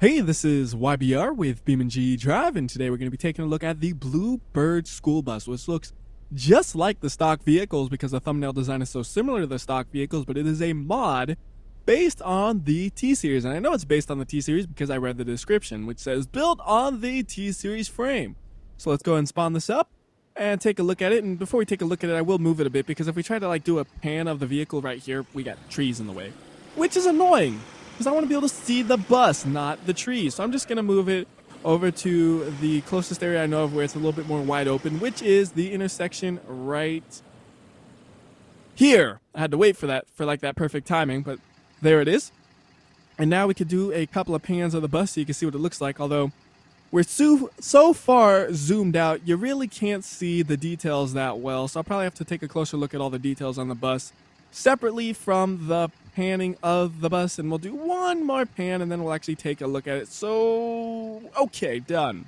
Hey, this is WhyBeAre with BeamNG.drive, and today we're going to be taking a look at the Bluebird school bus, which looks just like the stock vehicles because the thumbnail design is so similar to the stock vehicles, but it is a mod based on the T-Series. And I know it's based on the T-Series because I read the description, which says built on the T-Series frame. So let's go ahead and spawn this up and take a look at it. And before we take a look at it, I will move it a bit because if we try to do a pan of the vehicle right here, we got trees in the way, which is annoying. Because I want to be able to see the bus, not the trees. So I'm just going to move it over to the closest area I know of where it's a little bit more wide open, which is the intersection right here. I had to wait for that, that perfect timing, but there it is. And now we could do a couple of pans of the bus so you can see what it looks like. Although we're so far zoomed out, you really can't see the details that well. So I'll probably have to take a closer look at all the details on the bus separately from the panning of the bus, and we'll do one more pan and then we'll actually take a look at it. So, okay, done.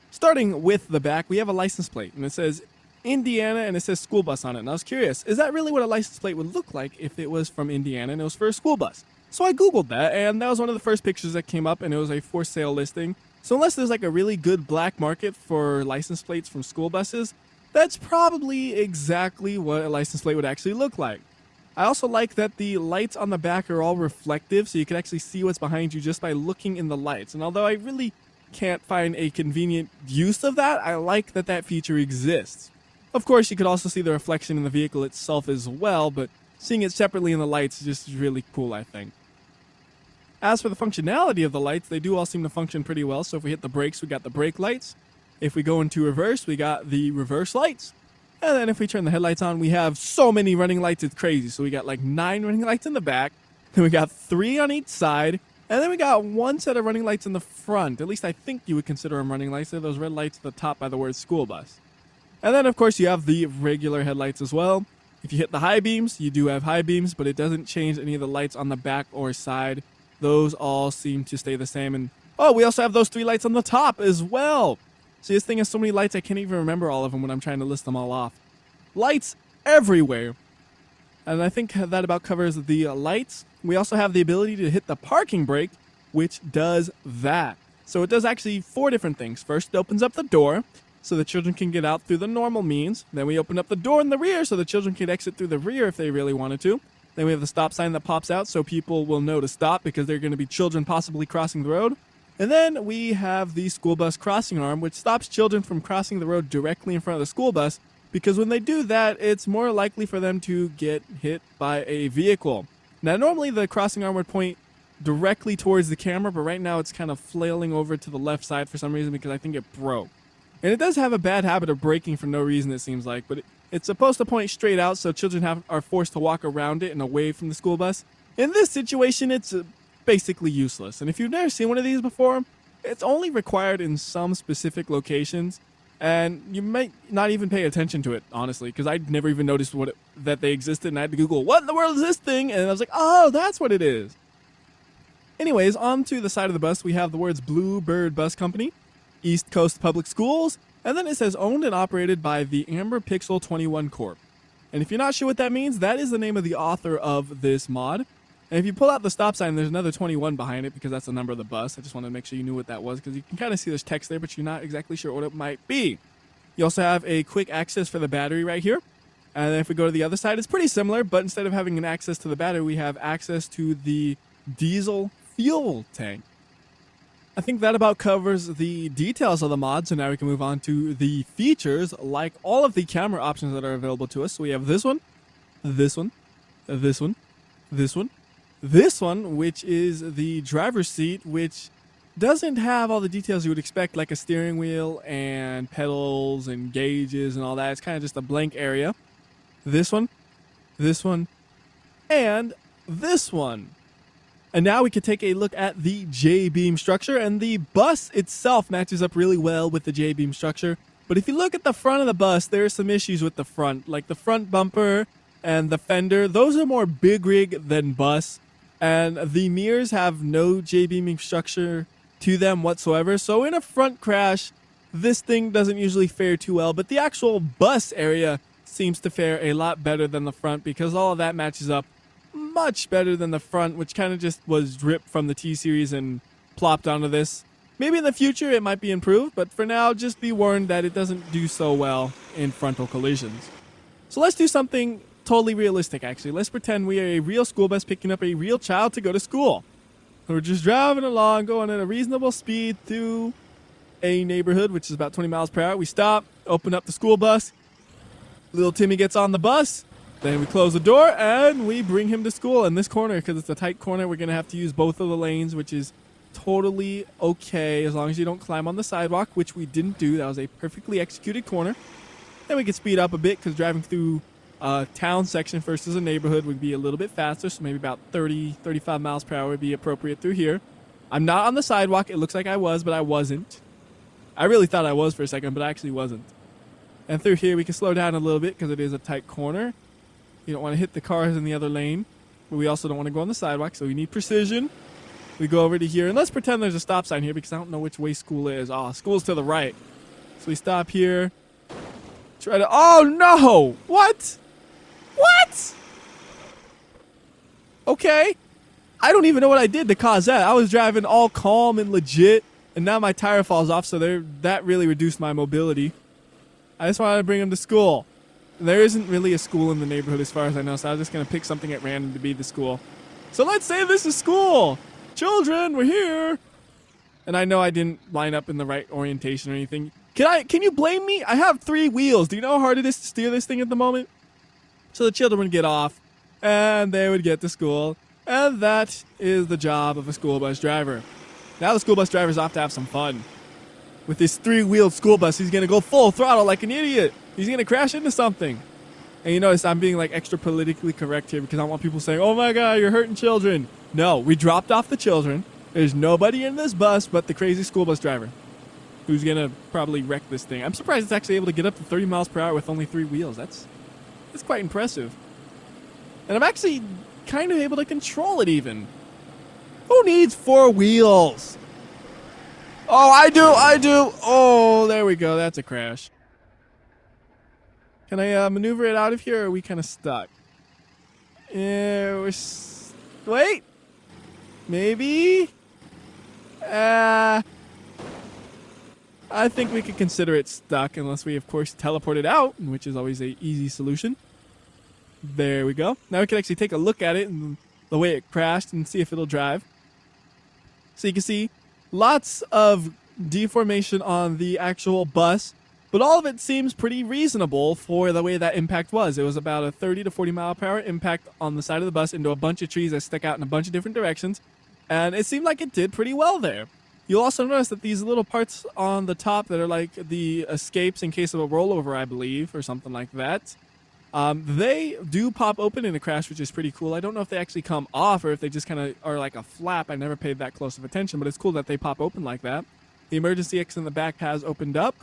Starting with the back, we have a license plate and it says Indiana and it says school bus on it. And I was curious, is that really what a license plate would look like if it was from Indiana and it was for a school bus? So I Googled that, and that was one of the first pictures that came up, and it was a for sale listing. So unless there's a really good black market for license plates from school buses, that's probably exactly what a license plate would actually look like. I also like that the lights on the back are all reflective, so you can actually see what's behind you just by looking in the lights. And although I really can't find a convenient use of that, I like that that feature exists. Of course, you could also see the reflection in the vehicle itself as well, but seeing it separately in the lights is just really cool, I think. As for the functionality of the lights, they do all seem to function pretty well. So if we hit the brakes, we got the brake lights. If we go into reverse, we got the reverse lights. And then if we turn the headlights on, we have so many running lights, it's crazy. So we got 9 running lights in the back, then we got 3 on each side, and then we got 1 set of running lights in the front. At least I think you would consider them running lights. They're those red lights at the top by the word school bus. And then of course you have the regular headlights as well. If you hit the high beams, you do have high beams, but it doesn't change any of the lights on the back or side. Those all seem to stay the same. And oh, we also have those 3 lights on the top as well. See, this thing has so many lights, I can't even remember all of them when I'm trying to list them all off. Lights everywhere. And I think that about covers the lights. We also have the ability to hit the parking brake, which does that. So it does actually 4 different things. First, it opens up the door so the children can get out through the normal means. Then we open up the door in the rear so the children can exit through the rear if they really wanted to. Then we have the stop sign that pops out so people will know to stop because they're going to be children possibly crossing the road. And then we have the school bus crossing arm, which stops children from crossing the road directly in front of the school bus, because when they do that, it's more likely for them to get hit by a vehicle. Now, normally the crossing arm would point directly towards the camera, but right now it's kind of flailing over to the left side for some reason because I think it broke. And it does have a bad habit of braking for no reason, it seems like, but it's supposed to point straight out so children are forced to walk around it and away from the school bus. In this situation, it's basically useless. And if you've never seen one of these before, it's only required in some specific locations. And you might not even pay attention to it, honestly, because I'd never even noticed that they existed, and I had to Google, what in the world is this thing? And I was like, oh, that's what it is. Anyways, onto the side of the bus, we have the words Bluebird Bus Company, East Coast Public Schools, and then it says owned and operated by the Amber Pixel 21 Corp. And if you're not sure what that means, that is the name of the author of this mod. And if you pull out the stop sign, there's another 21 behind it because that's the number of the bus. I just wanted to make sure you knew what that was because you can kind of see there's text there, but you're not exactly sure what it might be. You also have a quick access for the battery right here. And then if we go to the other side, it's pretty similar, but instead of having an access to the battery, we have access to the diesel fuel tank. I think that about covers the details of the mod, so now we can move on to the features, like all of the camera options that are available to us. So we have this one, this one, this one, this one, this one, which is the driver's seat, which doesn't have all the details you would expect, like a steering wheel and pedals and gauges and all that. It's kind of just a blank area. This one, and this one. And now we can take a look at the Jbeam structure, and the bus itself matches up really well with the Jbeam structure. But if you look at the front of the bus, there are some issues with the front, like the front bumper and the fender. Those are more big rig than bus. And the mirrors have no Jbeaming structure to them whatsoever. So in a front crash, this thing doesn't usually fare too well. But the actual bus area seems to fare a lot better than the front because all of that matches up much better than the front, which kind of just was ripped from the T-Series and plopped onto this. Maybe in the future it might be improved, but for now, just be warned that it doesn't do so well in frontal collisions. So let's do something totally realistic, actually. Let's pretend we are a real school bus picking up a real child to go to school. We're just driving along, going at a reasonable speed through a neighborhood, which is about 20 miles per hour. We stop, open up the school bus. Little Timmy gets on the bus. Then we close the door, and we bring him to school. In this corner, because it's a tight corner, we're going to have to use both of the lanes, which is totally okay as long as you don't climb on the sidewalk, which we didn't do. That was a perfectly executed corner. Then we can speed up a bit because driving through a town section versus a neighborhood would be a little bit faster, so maybe about 30, 35 miles per hour would be appropriate through here. I'm not on the sidewalk. It looks like I was, but I wasn't. I really thought I was for a second, but I actually wasn't. And through here, we can slow down a little bit because it is a tight corner. You don't want to hit the cars in the other lane, but we also don't want to go on the sidewalk, so we need precision. We go over to here, and let's pretend there's a stop sign here because I don't know which way school is. Oh, school's to the right. So we stop here. Try to... Oh, no! What? What? Okay. I don't even know what I did to cause that. I was driving all calm and legit, and now my tire falls off, so that really reduced my mobility. I just wanted to bring him to school. There isn't really a school in the neighborhood as far as I know, so I was just going to pick something at random to be the school. So let's say this is school. Children, we're here. And I know I didn't line up in the right orientation or anything. Can you blame me? I have 3 wheels. Do you know how hard it is to steer this thing at the moment? So the children would get off, and they would get to school. And that is the job of a school bus driver. Now the school bus driver's off to have some fun. With this 3-wheeled school bus, he's going to go full throttle like an idiot. He's going to crash into something. And you notice I'm being like extra politically correct here because I don't want people saying, oh my God, you're hurting children. No, we dropped off the children. There's nobody in this bus but the crazy school bus driver who's going to probably wreck this thing. I'm surprised it's actually able to get up to 30 miles per hour with only 3 wheels. That's quite impressive. And I'm actually kind of able to control it even. Who needs 4 wheels? Oh, I do. Oh, there we go. That's a crash. Can I maneuver it out of here, or are we kind of stuck? Yeah, wait. Maybe? I think we could consider it stuck unless we, of course, teleport it out, which is always an easy solution. There we go. Now we can actually take a look at it and the way it crashed and see if it'll drive. So you can see lots of deformation on the actual bus, but all of it seems pretty reasonable for the way that impact was. It was about a 30 to 40 mile per hour impact on the side of the bus into a bunch of trees that stuck out in a bunch of different directions, and it seemed like it did pretty well there. You'll also notice that these little parts on the top that are like the escapes in case of a rollover, I believe, or something like that, they do pop open in a crash, which is pretty cool. I don't know if they actually come off or if they just kind of are like a flap. I never paid that close of attention, but it's cool that they pop open like that. The emergency exit in the back has opened up.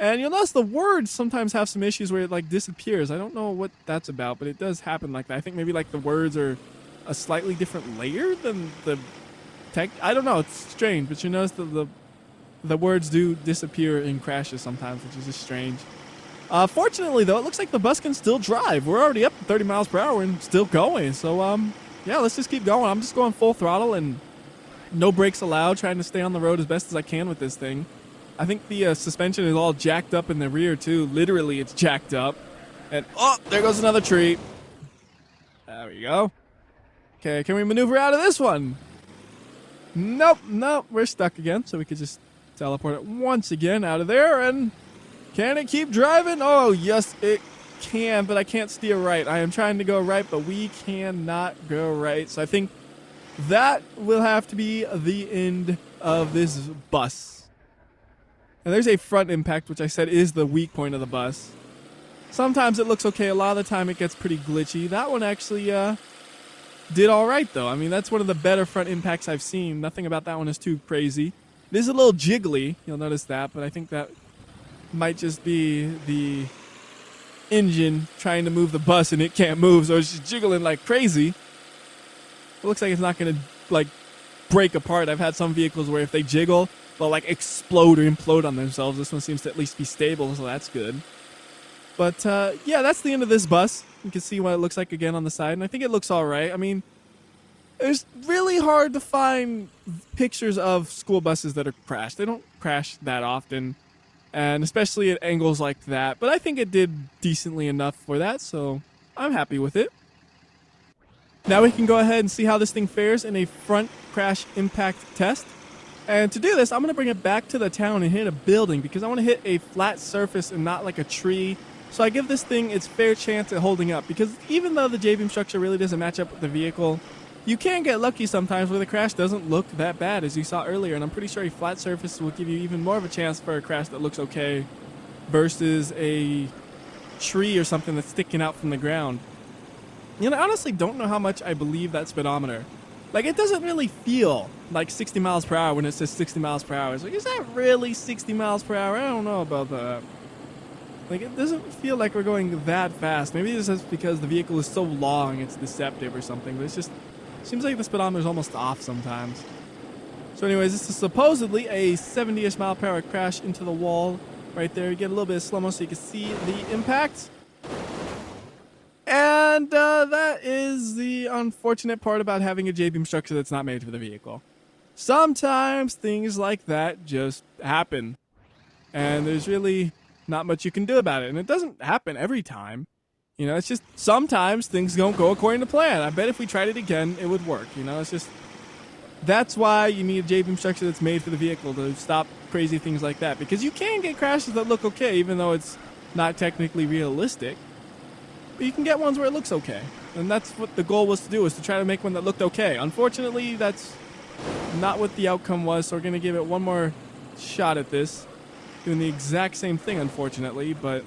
And you'll notice the words sometimes have some issues where it like disappears. I don't know what that's about, but it does happen like that. I think maybe like the words are a slightly different layer than the text. I don't know. It's strange, but you notice that the words do disappear in crashes sometimes, which is just strange. Fortunately, though, it looks like the bus can still drive. We're already up to 30 miles per hour and still going. So, yeah, let's just keep going. I'm just going full throttle and no brakes allowed, trying to stay on the road as best as I can with this thing. I think the suspension is all jacked up in the rear, too. Literally, it's jacked up. And, oh, there goes another tree. There we go. Okay, can we maneuver out of this one? Nope, we're stuck again. So we could just teleport it once again out of there. And can it keep driving? Oh, yes, it can, but I can't steer right. I am trying to go right, but we cannot go right. So I think that will have to be the end of this bus. And there's a front impact, which I said is the weak point of the bus. Sometimes it looks okay. A lot of the time it gets pretty glitchy. That one actually did all right, though. I mean, that's one of the better front impacts I've seen. Nothing about that one is too crazy. It is a little jiggly. You'll notice that, but I think that might just be the engine trying to move the bus, and it can't move, so it's just jiggling like crazy. It looks like it's not going to, like, break apart. I've had some vehicles where if they jiggle, they'll like explode or implode on themselves. This one seems to at least be stable, so that's good. But yeah, that's the end of this bus. You can see what it looks like again on the side, and I think it looks all right. I mean, It's really hard to find pictures of school buses that are crashed. They don't crash that often, and especially at angles like that. But I think it did decently enough for that, so I'm happy with it. Now we can go ahead and see how this thing fares in a front crash impact test. And to do this, I'm going to bring it back to the town and hit a building because I want to hit a flat surface and not like a tree. So I give this thing its fair chance at holding up, because even though the Jbeam structure really doesn't match up with the vehicle, you can get lucky sometimes where the crash doesn't look that bad as you saw earlier, and I'm pretty sure a flat surface will give you even more of a chance for a crash that looks okay versus a tree or something that's sticking out from the ground. You know, I honestly don't know how much I believe that speedometer. Like, it doesn't really feel like 60 miles per hour when it says 60 miles per hour. It's like, is that really 60 miles per hour? I don't know about that. Like, it doesn't feel like we're going that fast. Maybe it's just because the vehicle is so long it's deceptive or something, but it's just seems like the speedometer is almost off sometimes. So anyways, this is supposedly a 70-ish mile per hour crash into the wall right there. You get a little bit of slow-mo so you can see the impact. And that is the unfortunate part about having a Jbeam structure that's not made for the vehicle. Sometimes things like that just happen, and there's really not much you can do about it. And it doesn't happen every time. You know, it's just sometimes things don't go according to plan. I bet if we tried it again, it would work. You know, it's just, that's why you need a Jbeam structure that's made for the vehicle to stop crazy things like that. Because you can get crashes that look okay, even though it's not technically realistic. But you can get ones where it looks okay. And that's what the goal was to do, was to try to make one that looked okay. Unfortunately, that's not what the outcome was, so we're going to give it one more shot at this. Doing the exact same thing, unfortunately, but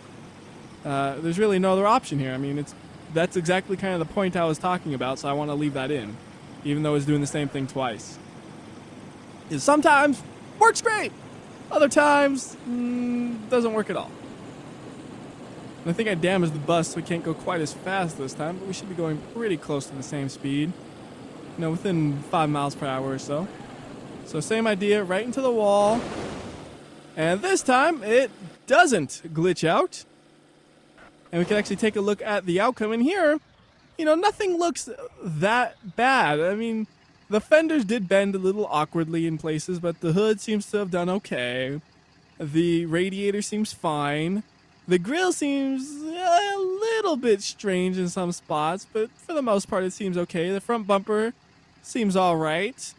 there's really no other option here. I mean, that's exactly kind of the point I was talking about, so I want to leave that in, even though it's doing the same thing twice. It sometimes works great, other times doesn't work at all. And I think I damaged the bus, so we can't go quite as fast this time, but we should be going pretty close to the same speed, you know, within 5 miles per hour or so. So same idea, right into the wall, and this time it doesn't glitch out. And we can actually take a look at the outcome. And here, you know, nothing looks that bad. I mean, the fenders did bend a little awkwardly in places, but the hood seems to have done okay. The radiator seems fine. The grill seems a little bit strange in some spots, but for the most part it seems okay. The front bumper seems all right.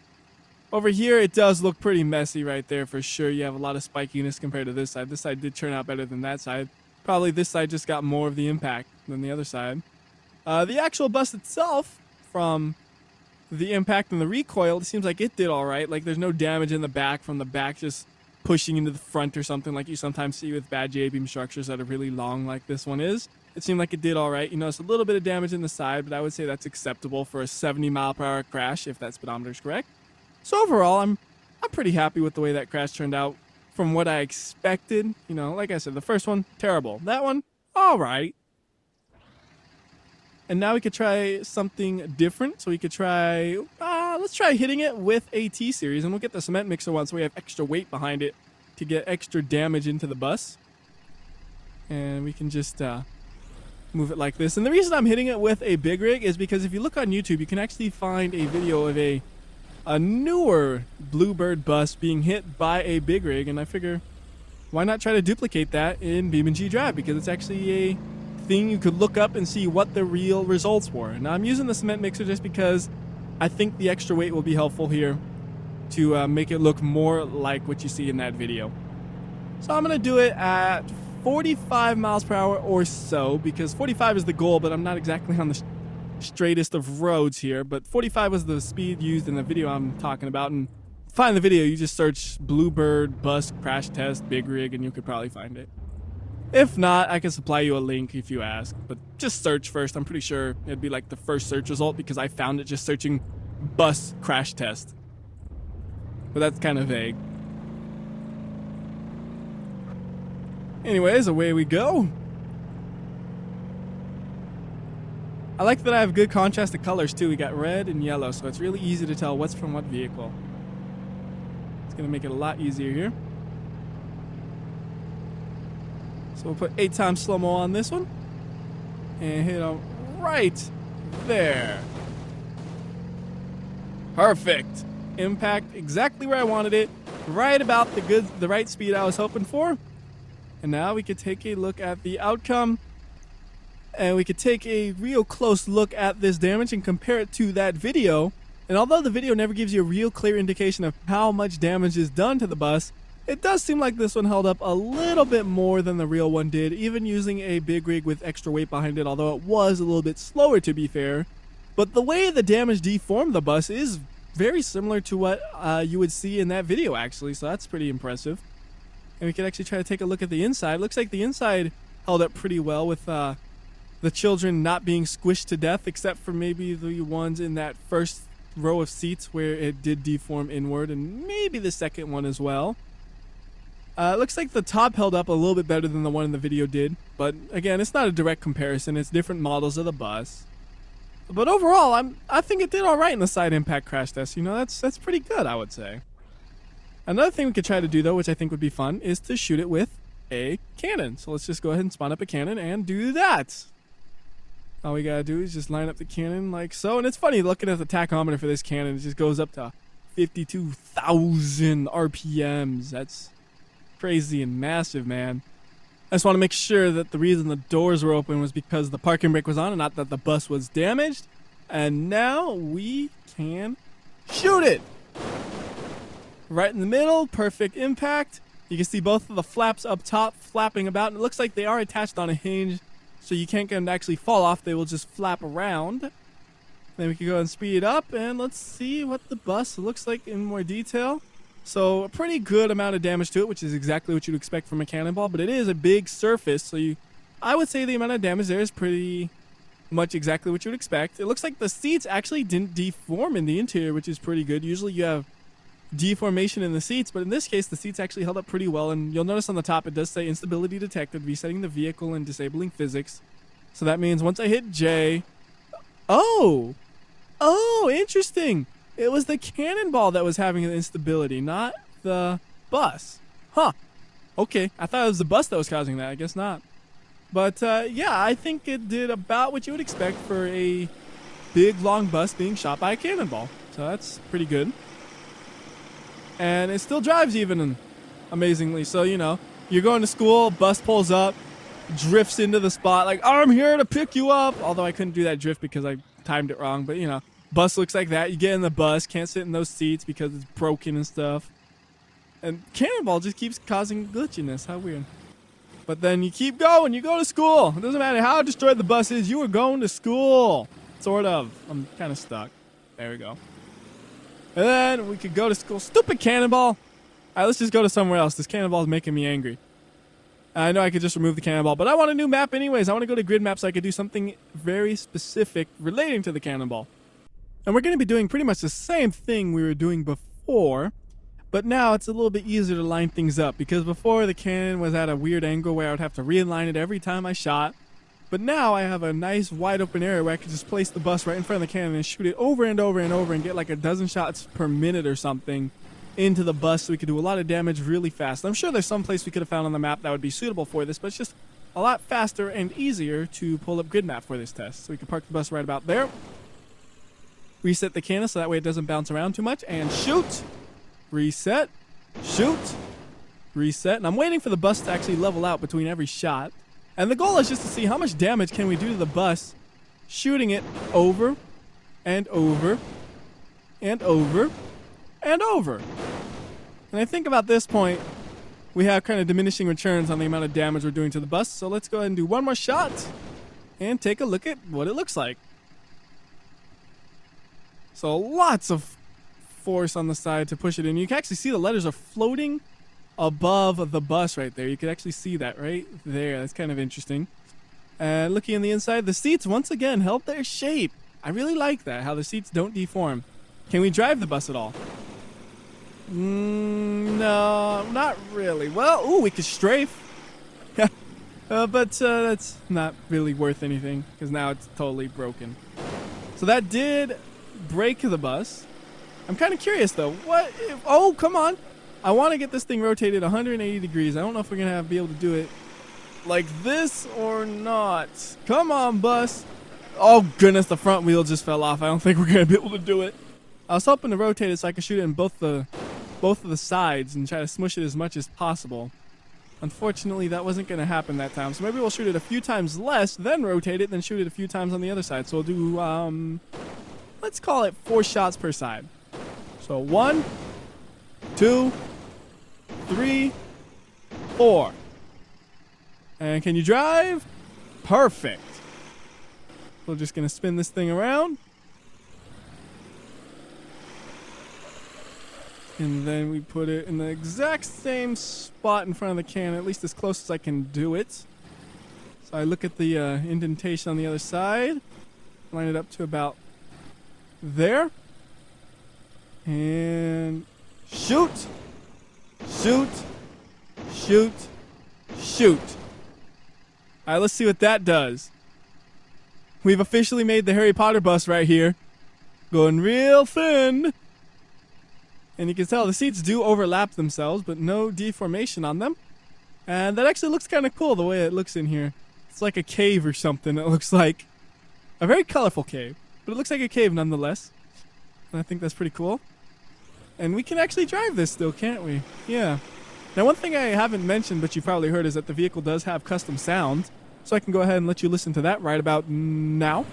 Over here it does look pretty messy right there for sure. You have a lot of spikiness compared to this side. This side did turn out better than that side. Probably this side just got more of the impact than the other side. The actual bus itself, from the impact and the recoil, it seems like it did all right. Like, there's no damage in the back from the back just pushing into the front or something like you sometimes see with bad Jbeam structures that are really long like this one is. It seemed like it did all right. You notice a little bit of damage in the side, but I would say that's acceptable for a 70 mile per hour crash if that speedometer is correct. So overall, I'm pretty happy with the way that crash turned out. From what I expected, you know, like I said, the first one, terrible. That one, all right. And now we could try something different. So we could try, let's try hitting it with a T-series, and we'll get the cement mixer one so we have extra weight behind it to get extra damage into the bus. And we can just move it like this. And the reason I'm hitting it with a big rig is because if you look on YouTube, you can actually find a video of a newer Bluebird bus being hit by a big rig, and I figure why not try to duplicate that in BeamNG.drive, because it's actually a thing you could look up and see what the real results were. Now I'm using the cement mixer just because I think the extra weight will be helpful here to make it look more like what you see in that video. So I'm going to do it at 45 miles per hour or so, because 45 is the goal, but I'm not exactly on the straightest of roads here, but 45 was the speed used in the video I'm talking about. And to find the video, you just search Bluebird bus crash test big rig and you could probably find it. If not, I can supply you a link if you ask, but just search first. I'm pretty sure it'd be like the first search result because I found it just searching bus crash test, but that's kind of vague. Anyways, away we go. I like that I have good contrast of colors too. We got red and yellow, so it's really easy to tell what's from what vehicle. It's going to make it a lot easier here. So we'll put 8 times slow-mo on this one. And hit them right there. Perfect. Impact exactly where I wanted it. Right about the right speed I was hoping for. And now we could take a look at the outcome. And we could take a real close look at this damage and compare it to that video. And although the video never gives you a real clear indication of how much damage is done to the bus, it does seem like this one held up a little bit more than the real one did, even using a big rig with extra weight behind it, although it was a little bit slower to be fair. But the way the damage deformed the bus is very similar to what you would see in that video actually, so that's pretty impressive. And we could actually try to take a look at the inside. Looks like the inside held up pretty well with the children not being squished to death, except for maybe the ones in that first row of seats where it did deform inward, and maybe the second one as well. Looks like the top held up a little bit better than the one in the video did, but again, it's not a direct comparison. It's different models of the bus. But overall, I think it did all right in the side impact crash test. You know, that's pretty good, I would say. Another thing we could try to do though, which I think would be fun, is to shoot it with a cannon. So let's just go ahead and spawn up a cannon and do that. All we gotta do is just line up the cannon like so. And it's funny looking at the tachometer for this cannon, it just goes up to 52,000 RPMs. That's crazy and massive, man. I just want to make sure that the reason the doors were open was because the parking brake was on and not that the bus was damaged. And now we can shoot it. Right in the middle, perfect impact. You can see both of the flaps up top flapping about. And it looks like they are attached on a hinge, so you can't get them to actually fall off. They will just flap around. Then we can go and speed up, and let's see what the bus looks like in more detail. So a pretty good amount of damage to it, which is exactly what you'd expect from a cannonball, but it is a big surface, so I would say the amount of damage there is pretty much exactly what you would expect. It looks like the seats actually didn't deform in the interior, which is pretty good. Usually you have deformation in the seats, but in this case the seats actually held up pretty well, and you'll notice on the top it does say instability detected, resetting the vehicle and disabling physics. So that means once I hit J... Oh, interesting. It was the cannonball that was having the instability, not the bus. Huh. Okay, I thought it was the bus that was causing that. I guess not. But yeah, I think it did about what you would expect for a big, long bus being shot by a cannonball. So that's pretty good. And it still drives even amazingly. So, you know, you're going to school, bus pulls up, drifts into the spot, like, I'm here to pick you up. Although I couldn't do that drift because I timed it wrong, but you know. Bus looks like that. You get in the bus, can't sit in those seats because it's broken and stuff. And Cannonball just keeps causing glitchiness. How weird. But then you keep going. You go to school. It doesn't matter how destroyed the bus is. You are going to school. Sort of. I'm kind of stuck. There we go. And then we could go to school. Stupid Cannonball. All right, let's just go to somewhere else. This Cannonball is making me angry. I know I could just remove the Cannonball, but I want a new map anyways. I want to go to Gridmap so I could do something very specific relating to the Cannonball. And we're going to be doing pretty much the same thing we were doing before, but now it's a little bit easier to line things up, because before the cannon was at a weird angle where I would have to realign it every time I shot. But now I have a nice wide open area where I can just place the bus right in front of the cannon and shoot it over and over and over and get like a dozen shots per minute or something into the bus, so we could do a lot of damage really fast. I'm sure there's some place we could have found on the map that would be suitable for this, but it's just a lot faster and easier to pull up Gridmap for this test. So we can park the bus right about there. Reset the cannon so that way it doesn't bounce around too much, and shoot, reset, shoot, reset. And I'm waiting for the bus to actually level out between every shot. And the goal is just to see how much damage can we do to the bus, shooting it over and over and over and over. And I think about this point, we have kind of diminishing returns on the amount of damage we're doing to the bus. So let's go ahead and do one more shot and take a look at what it looks like. So lots of force on the side to push it in. You can actually see the letters are floating above the bus right there. You can actually see that right there. That's kind of interesting. And looking in the inside, the seats once again held their shape. I really like that, how the seats don't deform. Can we drive the bus at all? No, not really. Well, ooh, we could strafe. But that's not really worth anything because now it's totally broken. So that did break the bus. I'm kind of curious though. What if, oh, come on. I want to get this thing rotated 180 degrees. I don't know if we're going to be able to do it like this or not. Come on, bus. Oh, goodness, the front wheel just fell off. I don't think we're going to be able to do it. I was hoping to rotate it so I could shoot it in both of the sides and try to smush it as much as possible. Unfortunately, that wasn't going to happen that time. So maybe we'll shoot it a few times less, then rotate it, then shoot it a few times on the other side. So we'll do, let's call it 4 shots per side. So 1, 2, 3, 4. And can you drive? Perfect. We're just going to spin this thing around. And then we put it in the exact same spot in front of the can, at least as close as I can do it. So I look at the indentation on the other side, line it up to about there, and shoot, shoot, shoot, shoot. All right, let's see what that does. We've officially made the Harry Potter bus right here, going real thin. And you can tell the seats do overlap themselves, but no deformation on them. And that actually looks kind of cool the way it looks in here. It's like a cave or something. It looks like a very colorful cave, but it looks like a cave nonetheless. And I think that's pretty cool. And we can actually drive this still, can't we? Yeah. Now, one thing I haven't mentioned, but you probably heard, is that the vehicle does have custom sound. So I can go ahead and let you listen to that right about now.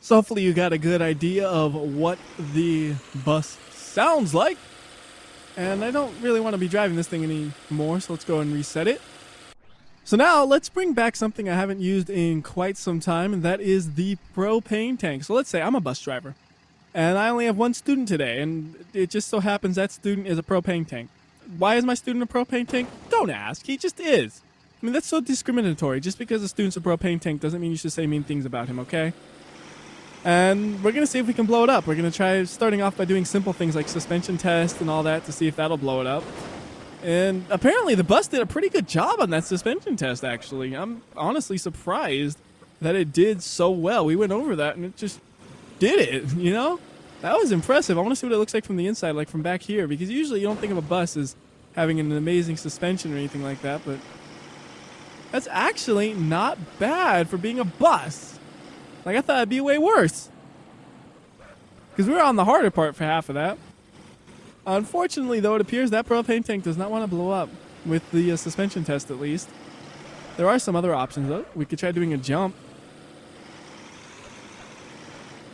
So hopefully you got a good idea of what the bus sounds like. And I don't really want to be driving this thing anymore, so let's go and reset it. So now let's bring back something I haven't used in quite some time, and that is the propane tank. So let's say I'm a bus driver, and I only have one student today, and it just so happens that student is a propane tank. Why is my student a propane tank? Don't ask, he just is. I mean, that's so discriminatory. Just because a student's a propane tank doesn't mean you should say mean things about him, okay? And we're going to see if we can blow it up. We're going to try starting off by doing simple things like suspension test and all that to see if that'll blow it up. And apparently the bus did a pretty good job on that suspension test, actually. I'm honestly surprised that it did so well. We went over that and it just did it, you know? That was impressive. I want to see what it looks like from the inside, like from back here, because usually you don't think of a bus as having an amazing suspension or anything like that, but that's actually not bad for being a bus. Like, I thought it'd be way worse, because we were on the harder part for half of that. Unfortunately, though, it appears that propane tank does not want to blow up with the suspension test, at least. There are some other options, though. We could try doing a jump.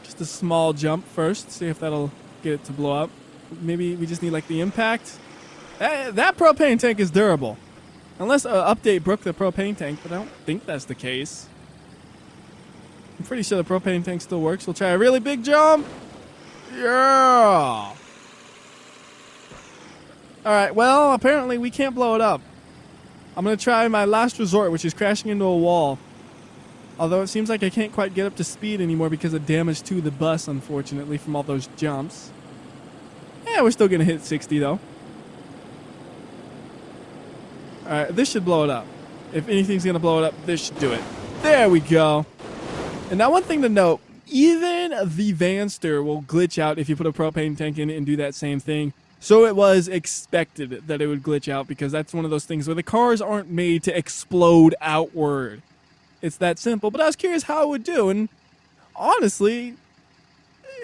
Just a small jump first, see if that'll get it to blow up. Maybe we just need, like, the impact. That propane tank is durable. Unless an update broke the propane tank, but I don't think that's the case. I'm pretty sure the propane tank still works. We'll try a really big jump. Yeah! Alright, well, apparently we can't blow it up. I'm going to try my last resort, which is crashing into a wall. Although it seems like I can't quite get up to speed anymore because of damage to the bus, unfortunately, from all those jumps. Yeah, we're still going to hit 60, though. Alright, this should blow it up. If anything's going to blow it up, this should do it. There we go. And now one thing to note, even the Vanster will glitch out if you put a propane tank in it and do that same thing. So it was expected that it would glitch out, because that's one of those things where the cars aren't made to explode outward. It's that simple. But I was curious how it would do, and honestly,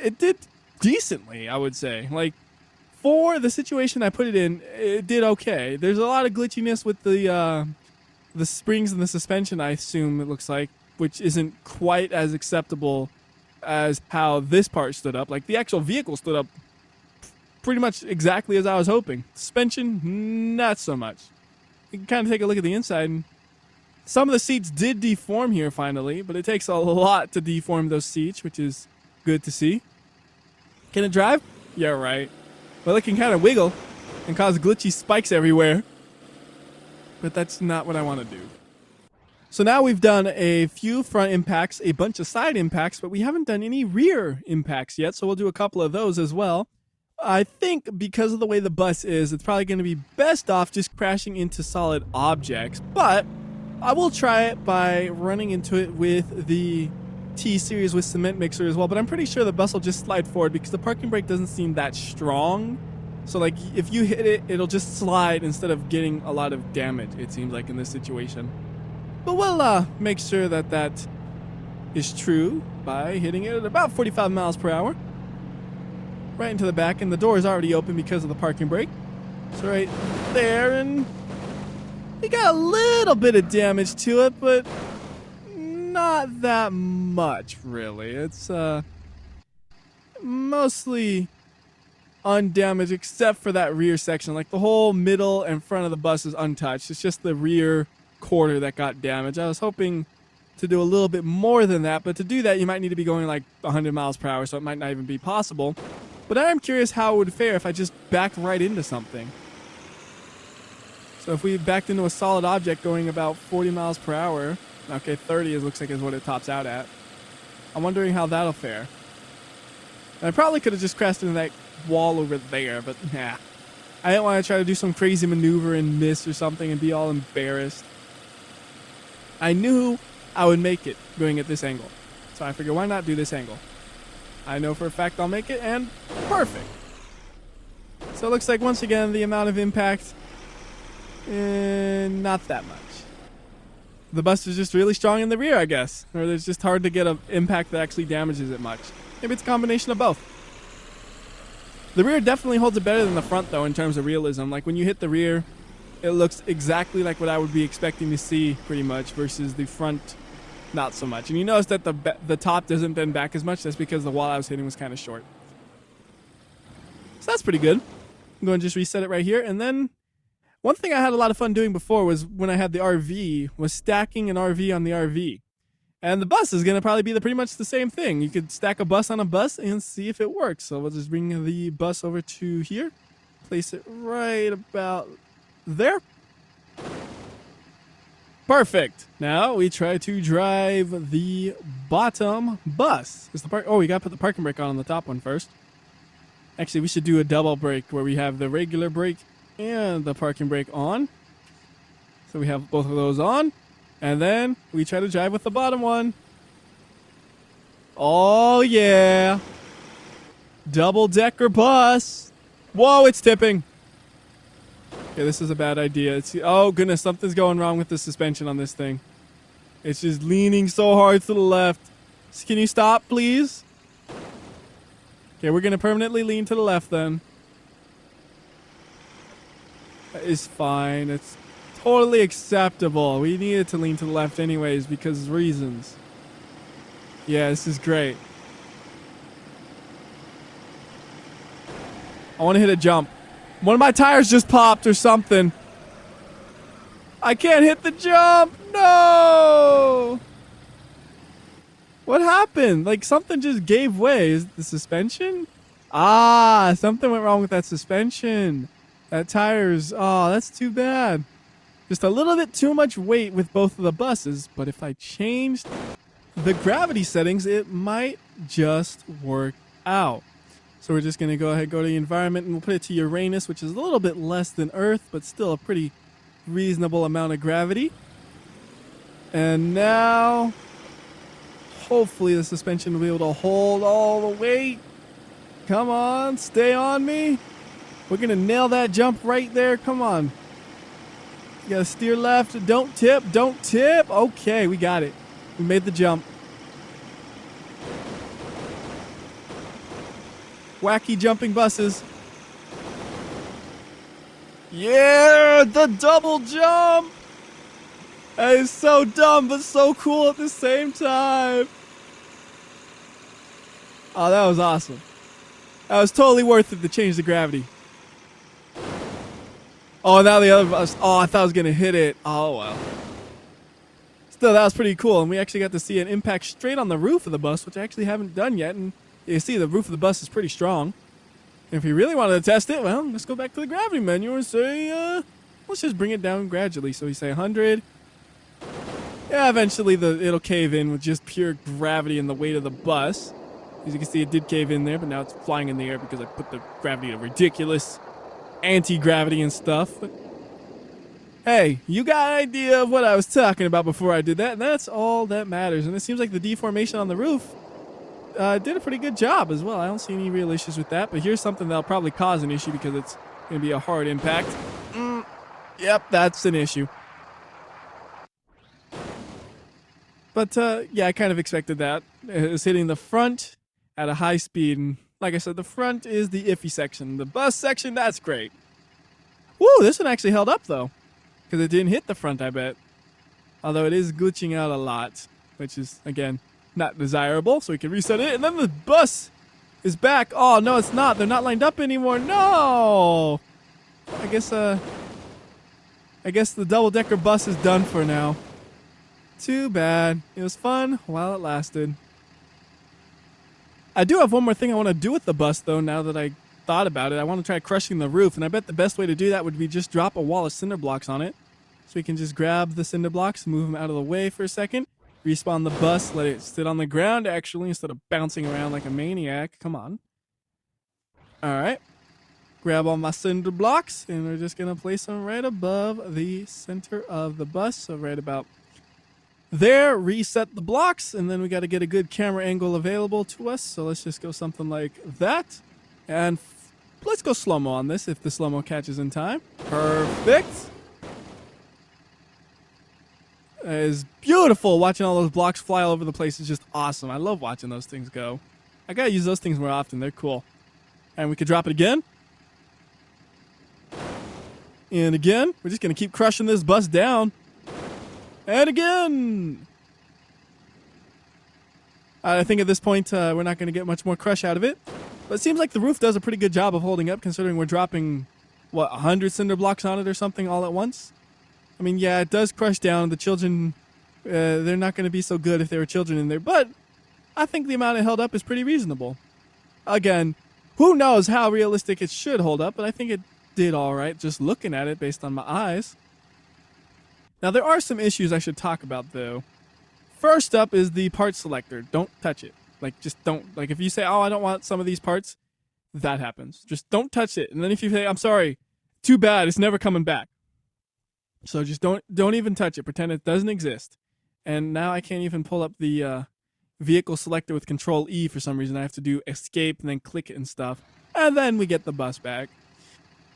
it did decently, I would say. Like, for the situation I put it in, it did okay. There's a lot of glitchiness with the springs and the suspension, I assume it looks like, which isn't quite as acceptable as how this part stood up. Like, the actual vehicle stood up pretty much exactly as I was hoping. Suspension, not so much. You can kind of take a look at the inside, and some of the seats did deform here finally, but it takes a lot to deform those seats, which is good to see. Can it drive? Yeah, right. Well, it can kind of wiggle and cause glitchy spikes everywhere, but that's not what I want to do. So now we've done a few front impacts, a bunch of side impacts, but we haven't done any rear impacts yet, so we'll do a couple of those as well. I think because of the way the bus is, it's probably going to be best off just crashing into solid objects, but I will try it by running into it with the T-Series with cement mixer as well, but I'm pretty sure the bus will just slide forward because the parking brake doesn't seem that strong. So like if you hit it, it'll just slide instead of getting a lot of damage, it seems like in this situation. But we'll make sure that that is true by hitting it at about 45 miles per hour. Right into the back, and the door is already open because of the parking brake. So right there, and we got a little bit of damage to it, but not that much, really. It's mostly undamaged except for that rear section. Like the whole middle and front of the bus is untouched. It's just the rear quarter that got damaged. I was hoping to do a little bit more than that, but to do that you might need to be going like 100 miles per hour, so it might not even be possible. But I am curious how it would fare if I just backed right into something. So if we backed into a solid object going about 40 miles per hour, okay, 30 looks like is what it tops out at. I'm wondering how that'll fare. And I probably could have just crashed into that wall over there, but nah. I didn't want to try to do some crazy maneuver and miss or something and be all embarrassed. I knew I would make it going at this angle. So I figured, why not do this angle? I know for a fact I'll make it, and perfect. So it looks like, once again, the amount of impact, not that much. The bus is just really strong in the rear, I guess. Or it's just hard to get an impact that actually damages it much. Maybe it's a combination of both. The rear definitely holds it better than the front, though, in terms of realism. Like, when you hit the rear, it looks exactly like what I would be expecting to see, pretty much, versus the front, not so much. And you notice that the top doesn't bend back as much. That's because the wall I was hitting was kind of short. So that's pretty good. I'm going to just reset it right here. And then one thing I had a lot of fun doing before was when I had the RV, was stacking an RV on the RV. And the bus is going to probably be pretty much the same thing. You could stack a bus on a bus and see if it works. So we'll just bring the bus over to here. Place it right about there. Perfect. Now we try to drive the bottom bus. Oh, we got to put the parking brake on the top one first. Actually, we should do a double brake where we have the regular brake and the parking brake on. So we have both of those on. And then we try to drive with the bottom one. Oh, yeah. Double-decker bus. Whoa, it's tipping. Okay, this is a bad idea. Oh, goodness, something's going wrong with the suspension on this thing. It's just leaning so hard to the left. Can you stop, please? Okay, we're going to permanently lean to the left then. That is fine. It's totally acceptable. We needed to lean to the left anyways because reasons. Yeah, this is great. I want to hit a jump. One of my tires just popped or something. I can't hit the jump. No! What happened? Like, something just gave way. Is it the suspension? Ah, something went wrong with that suspension. That tire's... Oh, that's too bad. Just a little bit too much weight with both of the buses. But if I changed the gravity settings, it might just work out. So we're just going to go ahead, go to the environment, and we'll put it to Uranus, which is a little bit less than Earth, but still a pretty reasonable amount of gravity. And now, hopefully the suspension will be able to hold all the weight. Come on, stay on me. We're going to nail that jump right there. Come on. You got to steer left. Don't tip. Don't tip. Okay, we got it. We made the jump. Wacky jumping buses. Yeah, the double jump. That is so dumb, but so cool at the same time. Oh, that was awesome. That was totally worth it to change the gravity. Oh, now the other bus. Oh, I thought I was going to hit it. Oh, well. Still, that was pretty cool. And we actually got to see an impact straight on the roof of the bus, which I actually haven't done yet. And you see the roof of the bus is pretty strong. And if you really wanted to test it, well, let's go back to the gravity menu and say, let's just bring it down gradually. So we say 100. Yeah, eventually it'll cave in with just pure gravity and the weight of the bus. As you can see, it did cave in there, but now it's flying in the air because I put the gravity to ridiculous anti-gravity and stuff. But hey, you got an idea of what I was talking about before I did that, and that's all that matters. And it seems like the deformation on the roof did a pretty good job as well. I don't see any real issues with that, but here's something that'll probably cause an issue because it's going to be a hard impact. Yep, that's an issue. But yeah, I kind of expected that. It was hitting the front at a high speed, and like I said, the front is the iffy section. The bus section, that's great. Woo, this one actually held up though, because it didn't hit the front, I bet. Although it is glitching out a lot, which is, again, not desirable, so we can reset it. And then the bus is back. Oh, no, it's not. They're not lined up anymore. No! I guess the double-decker bus is done for now. Too bad. It was fun while it lasted. I do have one more thing I want to do with the bus, though, now that I thought about it. I want to try crushing the roof, and I bet the best way to do that would be just drop a wall of cinder blocks on it. So we can just grab the cinder blocks, move them out of the way for a second, respawn the bus, let it sit on the ground, actually, instead of bouncing around like a maniac. Come on. Alright. Grab all my cinder blocks, and we're just going to place them right above the center of the bus, so right about there. Reset the blocks, and then we got to get a good camera angle available to us, so let's just go something like that. And let's go slow-mo on this if the slow-mo catches in time. Perfect. It is beautiful watching all those blocks fly all over the place. It's just awesome. I love watching those things go. I gotta use those things more often. They're cool. And we could drop it again. And again. We're just gonna keep crushing this bus down. And again. I think at this point we're not gonna get much more crush out of it. But it seems like the roof does a pretty good job of holding up, considering we're dropping, what, 100 cinder blocks on it or something all at once? I mean, yeah, it does crush down. The children, they're not going to be so good if there were children in there. But I think the amount it held up is pretty reasonable. Again, who knows how realistic it should hold up, but I think it did all right just looking at it based on my eyes. Now, there are some issues I should talk about, though. First up is the part selector. Don't touch it. Like, just don't. Like, if you say, oh, I don't want some of these parts, that happens. Just don't touch it. And then if you say, I'm sorry, too bad, it's never coming back. So just don't even touch it. Pretend it doesn't exist. And now I can't even pull up the vehicle selector with Control E for some reason. I have to do escape and then click it and stuff. And then we get the bus back.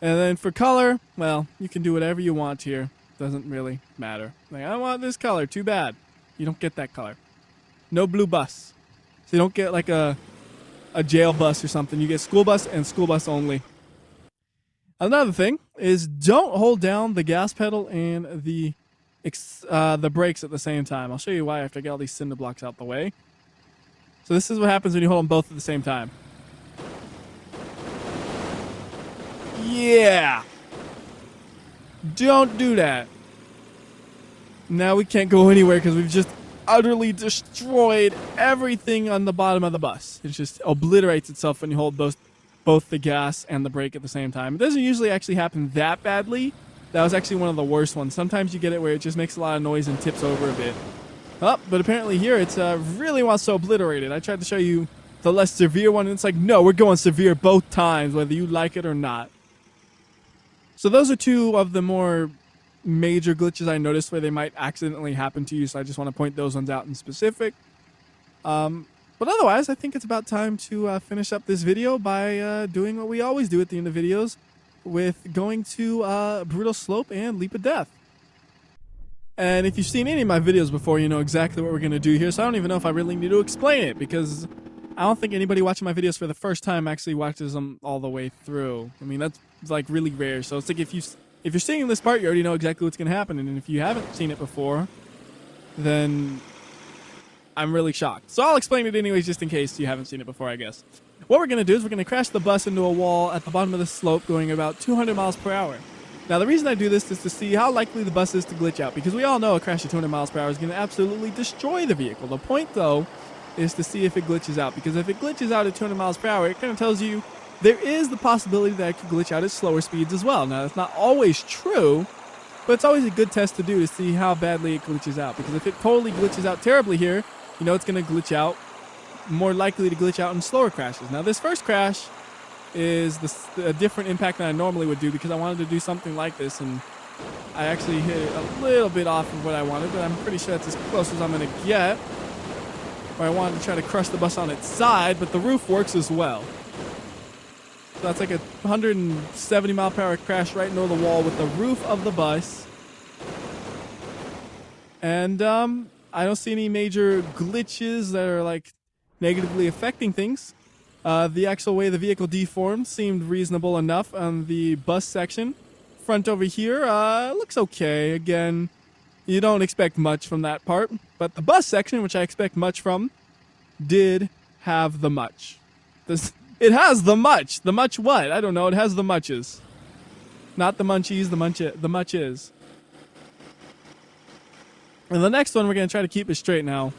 And then for color, well, you can do whatever you want here. Doesn't really matter. Like, I want this color. Too bad. You don't get that color. No blue bus. So you don't get like a jail bus or something. You get school bus and school bus only. Another thing is don't hold down the gas pedal and the brakes at the same time. I'll show you why after I get all these cinder blocks out the way. So this is what happens when you hold them both at the same time. Yeah. Don't do that. Now we can't go anywhere because we've just utterly destroyed everything on the bottom of the bus. It just obliterates itself when you hold both the gas and the brake at the same time. It doesn't usually actually happen that badly. That was actually one of the worst ones. Sometimes you get it where it just makes a lot of noise and tips over a bit. Oh, but apparently here it's really wants to obliterate it. I tried to show you the less severe one, and it's like, no, we're going severe both times, whether you like it or not. So those are two of the more major glitches I noticed where they might accidentally happen to you, so I just want to point those ones out in specific. But otherwise, I think it's about time to finish up this video by doing what we always do at the end of videos, with going to Brutal Slope and Leap of Death. And if you've seen any of my videos before, you know exactly what we're going to do here, so I don't even know if I really need to explain it, because I don't think anybody watching my videos for the first time actually watches them all the way through. I mean, that's like really rare, so it's like if you're seeing this part, you already know exactly what's going to happen, and if you haven't seen it before, then I'm really shocked. So I'll explain it anyways, just in case you haven't seen it before, I guess. What we're going to do is we're going to crash the bus into a wall at the bottom of the slope going about 200 miles per hour. Now, the reason I do this is to see how likely the bus is to glitch out, because we all know a crash at 200 miles per hour is going to absolutely destroy the vehicle. The point, though, is to see if it glitches out, because if it glitches out at 200 miles per hour, it kind of tells you there is the possibility that it could glitch out at slower speeds as well. Now, that's not always true, but it's always a good test to do to see how badly it glitches out, because if it totally glitches out terribly here, you know it's going to glitch out, more likely to glitch out in slower crashes. Now, this first crash is a different impact than I normally would do, because I wanted to do something like this, and I actually hit it a little bit off of what I wanted, but I'm pretty sure that's as close as I'm going to get. Or I wanted to try to crush the bus on its side, but the roof works as well. So that's like a 170 mile per hour crash right into the wall with the roof of the bus. And I don't see any major glitches that are like negatively affecting things. The actual way the vehicle deformed seemed reasonable enough on the bus section. Front over here looks okay. Again, you don't expect much from that part. But the bus section, which I expect much from, did have the much. It has the much. The much what? I don't know. It has the muches. Not the munchies, the much is. And the next one, we're going to try to keep it straight now.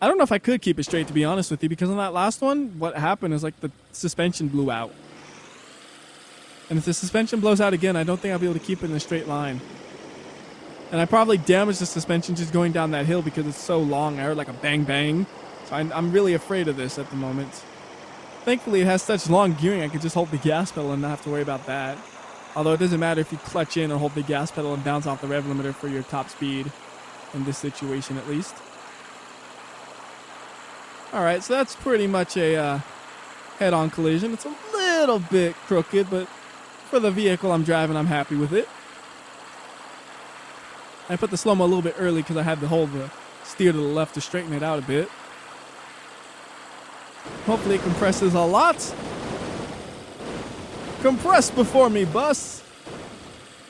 I don't know if I could keep it straight, to be honest with you, because on that last one, what happened is like the suspension blew out. And if the suspension blows out again, I don't think I'll be able to keep it in a straight line. And I probably damaged the suspension just going down that hill because it's so long. I heard like a bang bang. So I'm really afraid of this at the moment. Thankfully, it has such long gearing, I could just hold the gas pedal and not have to worry about that. Although it doesn't matter if you clutch in or hold the gas pedal and bounce off the rev limiter for your top speed. In this situation, at least. Alright, so that's pretty much a head-on collision. It's a little bit crooked, but for the vehicle I'm driving, I'm happy with it. I put the slow-mo a little bit early because I had to hold the steer to the left to straighten it out a bit. Hopefully it compresses a lot. Compress before me, bus.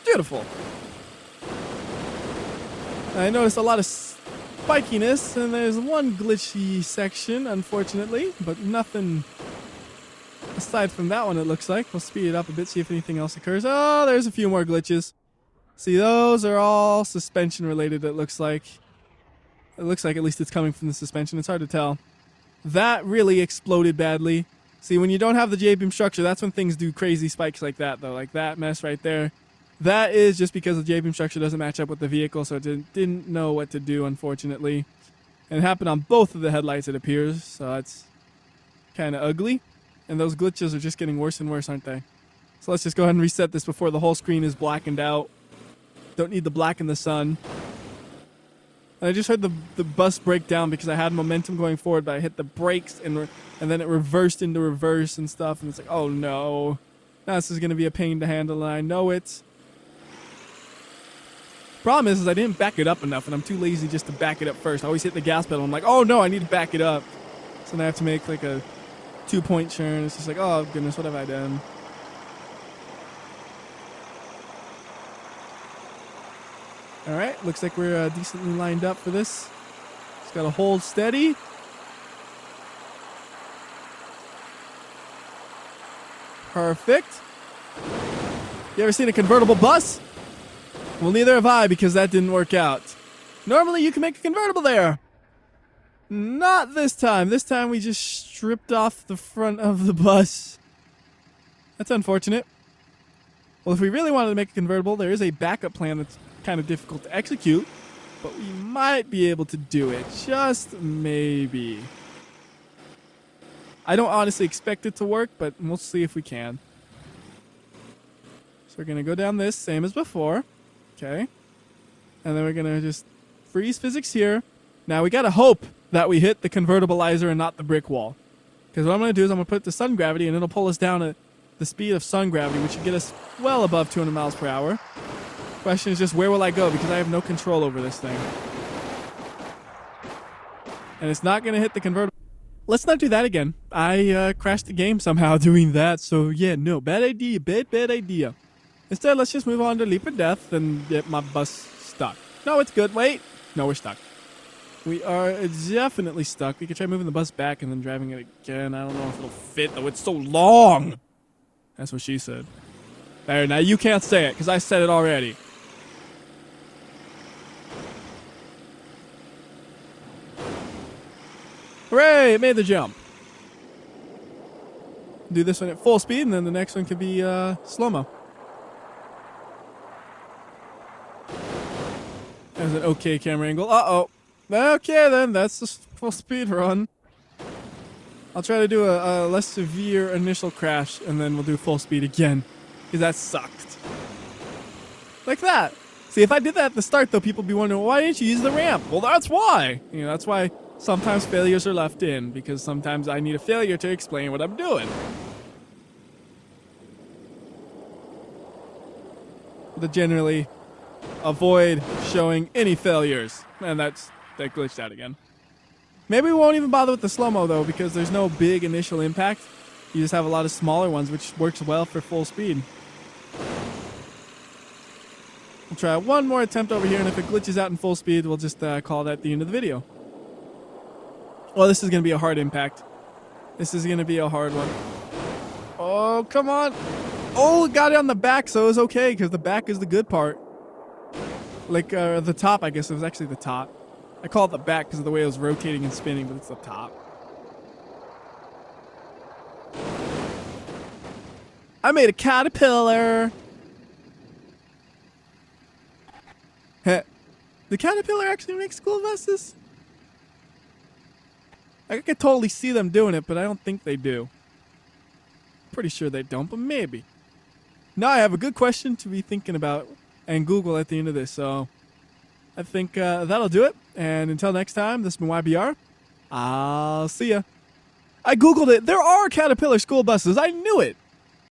Beautiful. I noticed a lot of spikiness, and there's one glitchy section, unfortunately, but nothing aside from that one, it looks like. We'll speed it up a bit, see if anything else occurs. Oh, there's a few more glitches. See, those are all suspension related, it looks like. It looks like at least it's coming from the suspension. It's hard to tell. That really exploded badly. See, when you don't have the Jbeam structure, that's when things do crazy spikes like that, though. Like that mess right there. That is just because the Jbeam structure doesn't match up with the vehicle, so it didn't know what to do, unfortunately. And it happened on both of the headlights, it appears, so it's kind of ugly. And those glitches are just getting worse and worse, aren't they? So let's just go ahead and reset this before the whole screen is blackened out. Don't need the black in the sun. And I just heard the bus break down because I had momentum going forward, but I hit the brakes and then it reversed into reverse and stuff, and it's like, oh no. Now this is going to be a pain to handle, and I know it. Problem is I didn't back it up enough, and I'm too lazy just to back it up first. I always hit the gas pedal. I'm like, oh no, I need to back it up. So then I have to make like a 2-point turn. It's just like, oh goodness, what have I done? Alright, looks like we're decently lined up for this. Just gotta hold steady. Perfect. You ever seen a convertible bus? Well, neither have I, because that didn't work out. Normally, you can make a convertible there. Not this time. This time, we just stripped off the front of the bus. That's unfortunate. Well, if we really wanted to make a convertible, there is a backup plan that's kind of difficult to execute, but we might be able to do it. Just maybe. I don't honestly expect it to work, but we'll see if we can. So we're going to go down this, same as before. Okay. And then we're going to just freeze physics here. Now we got to hope that we hit the convertibilizer and not the brick wall. Because what I'm going to do is I'm going to put the sun gravity and it'll pull us down at the speed of sun gravity, which should get us well above 200 miles per hour. Question is just where will I go, because I have no control over this thing. And it's not going to hit the convertible. Let's not do that again. I crashed the game somehow doing that. So yeah, no, bad idea, bad idea. Instead, let's just move on to leap of death and get my bus stuck. No, it's good. Wait. No, we're stuck. We are definitely stuck. We could try moving the bus back and then driving it again. I don't know if it'll fit, though. It's so long. That's what she said. There, now you can't say it, because I said it already. Hooray, it made the jump. Do this one at full speed, and then the next one could be slow-mo. There's an okay camera angle. Uh-oh. Okay, then. That's the full speed run. I'll try to do a less severe initial crash, and then we'll do full speed again. Because that sucked. Like that. See, if I did that at the start, though, people would be wondering, why didn't you use the ramp? Well, that's why. You know, that's why sometimes failures are left in. Because sometimes I need a failure to explain what I'm doing. To generally avoid showing any failures. And that glitched out again. Maybe we won't even bother with the slow-mo, though, because there's no big initial impact. You just have a lot of smaller ones, which works well for full speed. We'll try one more attempt over here, and if it glitches out in full speed, we'll just call that the end of the video. Oh, this is going to be a hard impact. This is going to be a hard one. Oh, come on. Oh, it got it on the back, so it was okay, because the back is the good part. Like, the top, I guess. It was actually the top. I call it the back because of the way it was rotating and spinning, but it's the top. I made a caterpillar. Heh. The caterpillar actually makes school buses? I could totally see them doing it, but I don't think they do. Pretty sure they don't, but maybe. Now I have a good question to be thinking about and Google at the end of this, so I think that'll do it. And until next time, this has been WhyBeAre. I'll see ya. I Googled it. There are Caterpillar school buses. I knew it.